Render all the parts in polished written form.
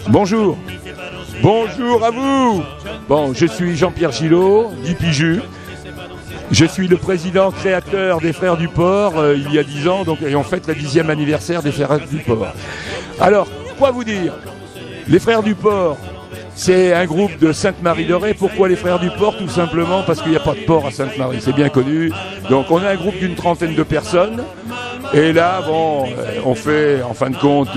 Bonjour. Bonjour à vous. Bon, je suis Jean-Pierre Gillot, dit Piju. Je suis le président créateur des Frères du Port il y a 10 ans, donc, et on fête le 10e anniversaire des Frères du Port. Alors, quoi vous dire? Les Frères du Port, c'est un groupe de Sainte-Marie-de-Ré. Pourquoi les Frères du Port? Tout simplement parce qu'il n'y a pas de port à Sainte-Marie, c'est bien connu. Donc on a un groupe d'une trentaine de personnes. Et là, bon, on fait, en fin de compte,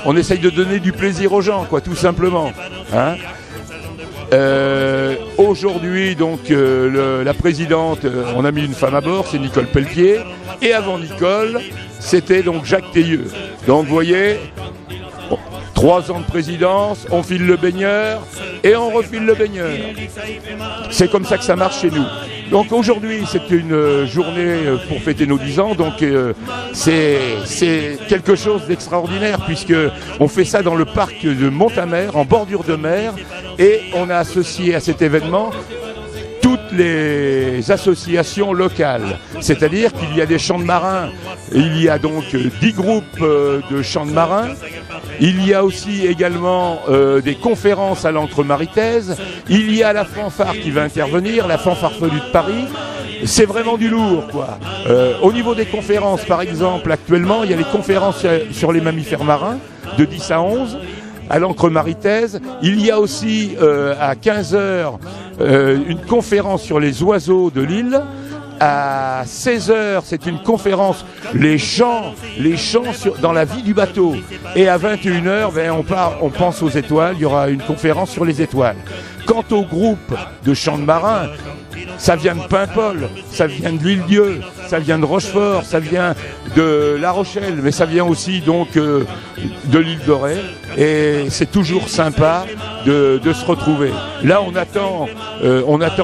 on essaye de donner du plaisir aux gens, quoi, tout simplement. Hein. Aujourd'hui, donc, la présidente, on a mis une femme à bord, c'est Nicole Pelletier. Et avant Nicole, c'était donc Jacques Théieux. Donc, vous voyez, 3 ans de présidence, on file le baigneur et on refile le baigneur. C'est comme ça que ça marche chez nous. Donc aujourd'hui, c'est une journée pour fêter nos 10 ans, donc c'est quelque chose d'extraordinaire puisque on fait ça dans le parc de Montamer, en bordure de mer, et on a associé à cet événement toutes les associations locales. C'est-à-dire qu'il y a des chants de marins, il y a donc 10 groupes de chants de marins, il y a aussi également des conférences à l'Ancre Maritaise, il y a la fanfare qui va intervenir, la fanfarfelue de Paris. C'est vraiment du lourd, quoi. Au niveau des conférences, par exemple, actuellement, il y a les conférences sur les mammifères marins, de 10 à 11, à l'Ancre Maritaise. Il y a aussi, à 15h, une conférence sur les oiseaux de l'île. À 16h, c'est une conférence, les chants dans la vie du bateau. Et à 21h, on pense aux étoiles, il y aura une conférence sur les étoiles. Quant au groupe de chants de marins, ça vient de Paimpol, ça vient de l'Île-Dieu, ça vient de Rochefort, ça vient de La Rochelle, mais ça vient aussi donc de l'île de Ré. Et c'est toujours sympa de se retrouver. Là, on attend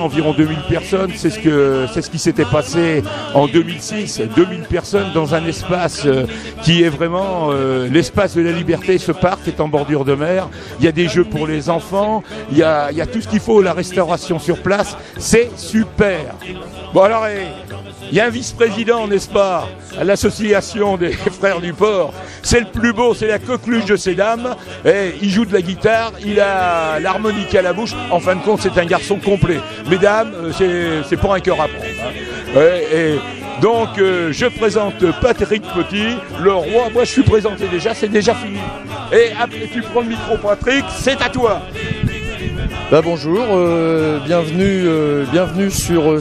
environ 2000 personnes. C'est ce qui s'était passé en 2006. 2000 personnes dans un espace qui est vraiment l'espace de la liberté. Ce parc est en bordure de mer. Il y a des jeux pour les enfants. Il y a tout ce qu'il faut. La restauration sur place, c'est super. Bon alors, il y a un vice-président, n'est-ce pas, à l'association des Frères du Port. C'est le plus beau, c'est la coqueluche de ces dames. Et il joue de la guitare, il a l'harmonica à la bouche. En fin de compte, c'est un garçon complet. Mesdames, c'est pour un cœur à prendre. Et donc, je présente Patrick Petit, le roi. Moi, je suis présenté déjà, c'est déjà fini. Et après, tu prends le micro, Patrick, c'est à toi. Bonjour, bienvenue sur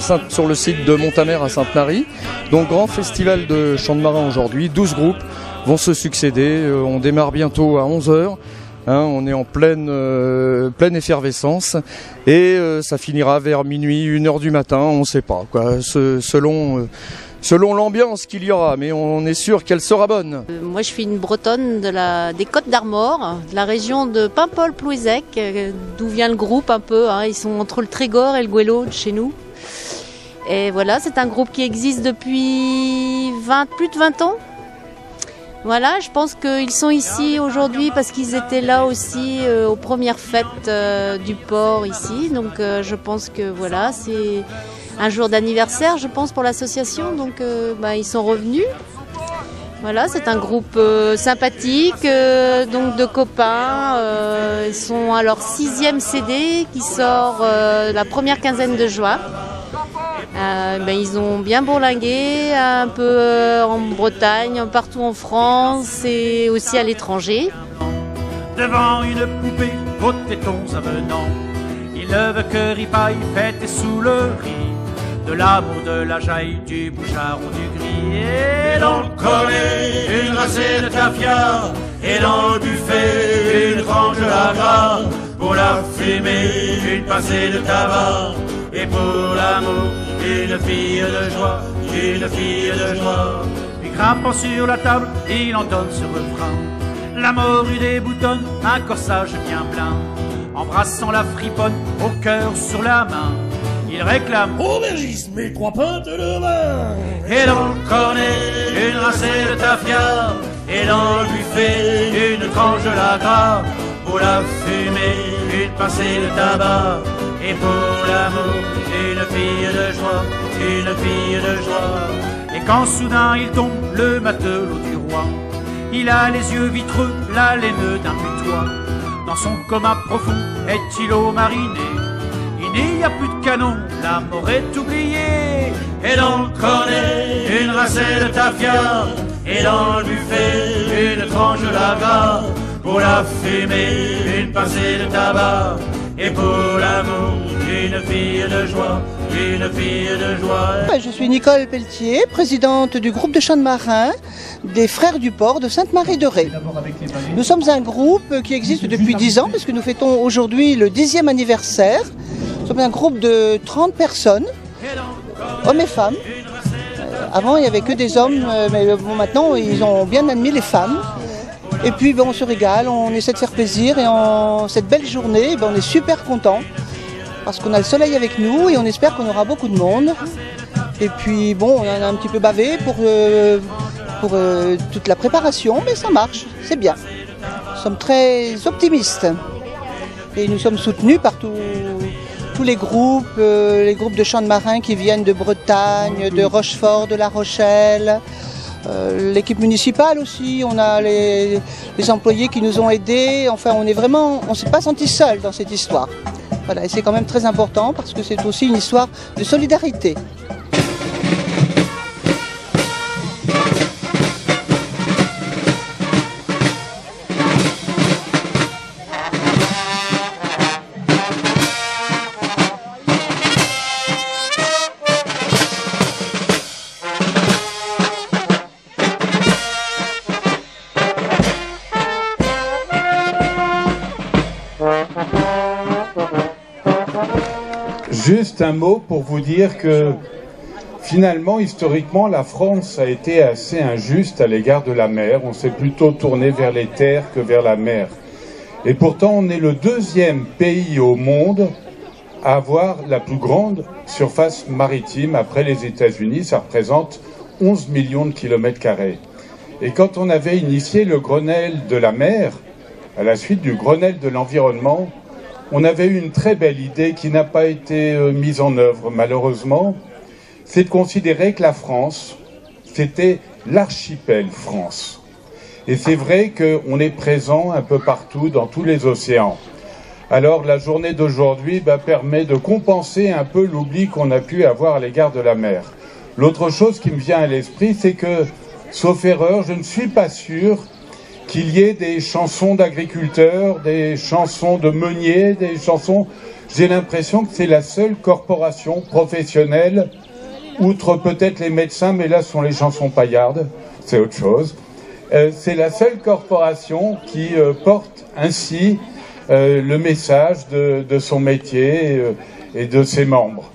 le site de Montamer à Sainte-Marie. Donc grand festival de chants de marins aujourd'hui, 12 groupes vont se succéder, on démarre bientôt à 11h, on est en pleine effervescence et ça finira vers minuit, 1h du matin, on ne sait pas, quoi, selon l'ambiance qu'il y aura, mais on est sûr qu'elle sera bonne. Moi je suis une bretonne des Côtes d'Armor, de la région de Paimpol-Plouézec, d'où vient le groupe un peu, ils sont entre le Trégor et le Goëlo de chez nous. Et voilà, c'est un groupe qui existe depuis plus de 20 ans. Voilà, je pense qu'ils sont ici aujourd'hui parce qu'ils étaient là aussi aux premières fêtes du port ici, donc je pense que voilà, c'est un jour d'anniversaire, je pense, pour l'association, donc ils sont revenus. Voilà, c'est un groupe sympathique, donc de copains. Ils sont à leur 6e CD qui sort la première quinzaine de juin. Ils ont bien bourlingué, un peu en Bretagne, partout en France et aussi à l'étranger. Devant une poupée aux tétons avenants, il ne veut que ripaille, fête et sous le riz. De l'amour, de la jaille, du bouchard ou du gris. Et dans le collet, une racée de caviar. Et dans le buffet, une tranche de la gras. Pour la fumée, une pincée de tabac. Et pour l'amour, une fille de joie, une fille de joie. Puis grimpant sur la table, il entonne ce refrain. La morue déboutonne, un corsage bien plein. Embrassant la friponne, au cœur sur la main. Il réclame aubergiste, mais 3 pintes de vin. Et dans le cornet, une racée de tafia. Et dans le buffet, une tranche de la gras. Pour la fumée, une pincée de tabac. Et pour l'amour, une fille de joie, une fille de joie. Et quand soudain il tombe le matelot du roi, Il a les yeux vitreux, la laine d'un putois. Dans son coma profond, est-îlot mariné. Il n'y a plus de canon, la mort est oubliée. Et dans le cornet, une rincée de tafia. Et dans le buffet, une tranche de lava. Pour la fumée, une pincée de tabac. Et pour l'amour, une fille de joie, une fille de joie. Je suis Nicole Pelletier, présidente du groupe de chant de marin des Frères du Port de Sainte-Marie-de-Ré. Nous sommes un groupe qui existe depuis 10 ans, puisque nous fêtons aujourd'hui le 10e anniversaire. Nous sommes un groupe de 30 personnes, hommes et femmes. Avant, il n'y avait que des hommes, mais bon, maintenant, ils ont bien admis les femmes. Et puis on se régale, on essaie de faire plaisir et en cette belle journée, on est super contents parce qu'on a le soleil avec nous et on espère qu'on aura beaucoup de monde. Et puis bon, on en a un petit peu bavé pour toute la préparation, mais ça marche, c'est bien. Nous sommes très optimistes et nous sommes soutenus par tous les groupes de chant de marins qui viennent de Bretagne, de Rochefort, de La Rochelle. L'équipe municipale aussi, on a les employés qui nous ont aidés, enfin on ne s'est pas senti seul dans cette histoire. Voilà, et c'est quand même très important parce que c'est aussi une histoire de solidarité. Juste un mot pour vous dire que finalement, historiquement, la France a été assez injuste à l'égard de la mer. On s'est plutôt tourné vers les terres que vers la mer. Et pourtant, on est le 2e pays au monde à avoir la plus grande surface maritime après les États-Unis. Ça représente 11 millions de kilomètres carrés. Et quand on avait initié le Grenelle de la mer, à la suite du Grenelle de l'environnement, on avait eu une très belle idée qui n'a pas été mise en œuvre, malheureusement. C'est de considérer que la France, c'était l'archipel France. Et c'est vrai qu'on est présent un peu partout, dans tous les océans. Alors la journée d'aujourd'hui permet de compenser un peu l'oubli qu'on a pu avoir à l'égard de la mer. L'autre chose qui me vient à l'esprit, c'est que, sauf erreur, je ne suis pas sûr qu'il y ait des chansons d'agriculteurs, des chansons de meuniers, des chansons... J'ai l'impression que c'est la seule corporation professionnelle, outre peut-être les médecins, mais là ce sont les chansons paillardes, c'est autre chose. C'est la seule corporation qui porte ainsi le message de son métier et de ses membres.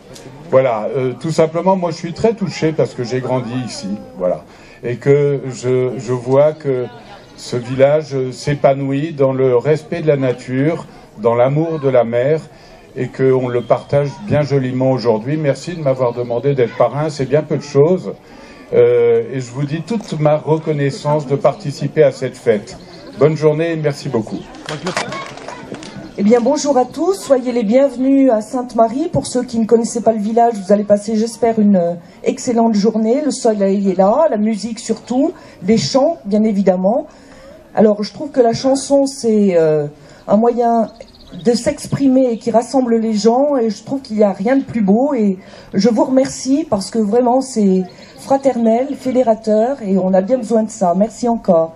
Voilà, tout simplement, moi je suis très touché parce que j'ai grandi ici, voilà. Et que je vois que ce village s'épanouit dans le respect de la nature, dans l'amour de la mer, et qu'on le partage bien joliment aujourd'hui. Merci de m'avoir demandé d'être parrain, c'est bien peu de choses. Et je vous dis toute ma reconnaissance de participer à cette fête. Bonne journée et merci beaucoup. Eh bien, bonjour à tous, soyez les bienvenus à Sainte-Marie. Pour ceux qui ne connaissaient pas le village, vous allez passer, j'espère, une excellente journée. Le soleil est là, la musique surtout, les chants, bien évidemment. Alors, je trouve que la chanson, c'est un moyen de s'exprimer et qui rassemble les gens, et je trouve qu'il n'y a rien de plus beau. Et je vous remercie parce que vraiment, c'est fraternel, fédérateur, et on a bien besoin de ça. Merci encore.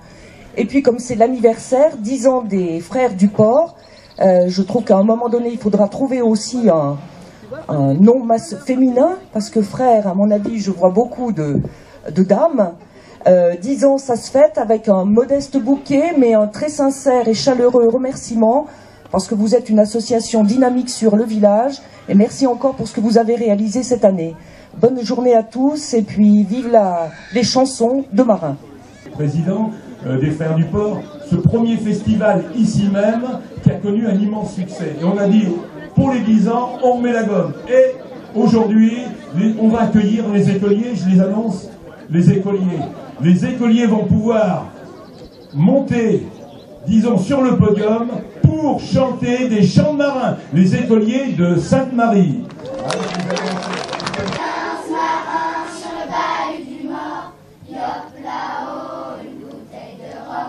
Et puis, comme c'est l'anniversaire, 10 ans des Frères du Port, je trouve qu'à un moment donné, il faudra trouver aussi un nom féminin, parce que frère, à mon avis, je vois beaucoup de dames. 10 ans, ça se fête avec un modeste bouquet, mais un très sincère et chaleureux remerciement, parce que vous êtes une association dynamique sur le village, et merci encore pour ce que vous avez réalisé cette année. Bonne journée à tous, et puis vive les chansons de marins. Président des Frères du Port, ce premier festival ici même qui a connu un immense succès. Et on a dit, pour les 10 ans, on remet la gomme. Et aujourd'hui, on va accueillir les écoliers, je les annonce, les écoliers. Les écoliers vont pouvoir monter, disons, sur le podium pour chanter des chants de marins. Les écoliers de Sainte-Marie. Marin sur le bahut du Mort, yop là-haut, une bouteille de rhum.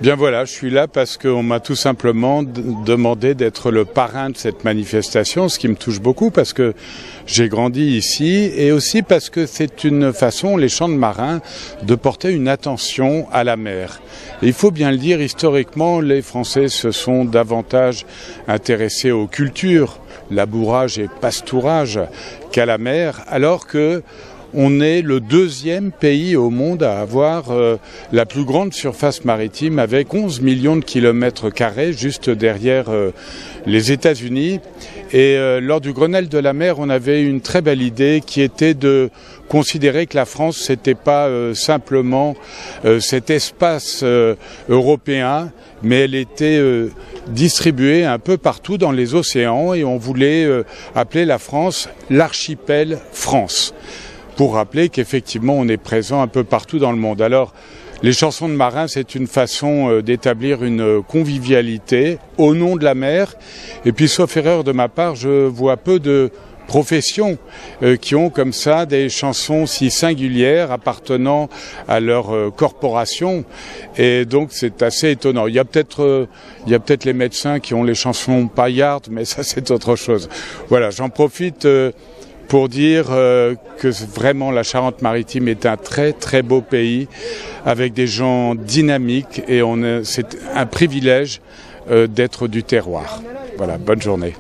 Bien voilà, je suis là parce qu'on m'a tout simplement demandé d'être le parrain de cette manifestation, ce qui me touche beaucoup parce que j'ai grandi ici et aussi parce que c'est une façon, les chants de marins, de porter une attention à la mer. Et il faut bien le dire, historiquement, les Français se sont davantage intéressés aux cultures, labourage et pastourage, qu'à la mer, alors que on est le deuxième pays au monde à avoir la plus grande surface maritime avec 11 millions de kilomètres carrés juste derrière les États-Unis. Et lors du Grenelle de la mer, on avait une très belle idée qui était de considérer que la France, c'était pas simplement cet espace européen, mais elle était distribuée un peu partout dans les océans et on voulait appeler la France l'archipel France, pour rappeler qu'effectivement on est présent un peu partout dans le monde. Alors les chansons de marins, c'est une façon d'établir une convivialité au nom de la mer. Et puis sauf erreur de ma part, je vois peu de professions qui ont comme ça des chansons si singulières appartenant à leur corporation, et donc c'est assez étonnant. Il y a peut-être les médecins qui ont les chansons paillardes, mais ça c'est autre chose. Voilà, j'en profite pour dire que vraiment la Charente-Maritime est un très très beau pays avec des gens dynamiques et c'est un privilège d'être du terroir. Voilà, bonne journée.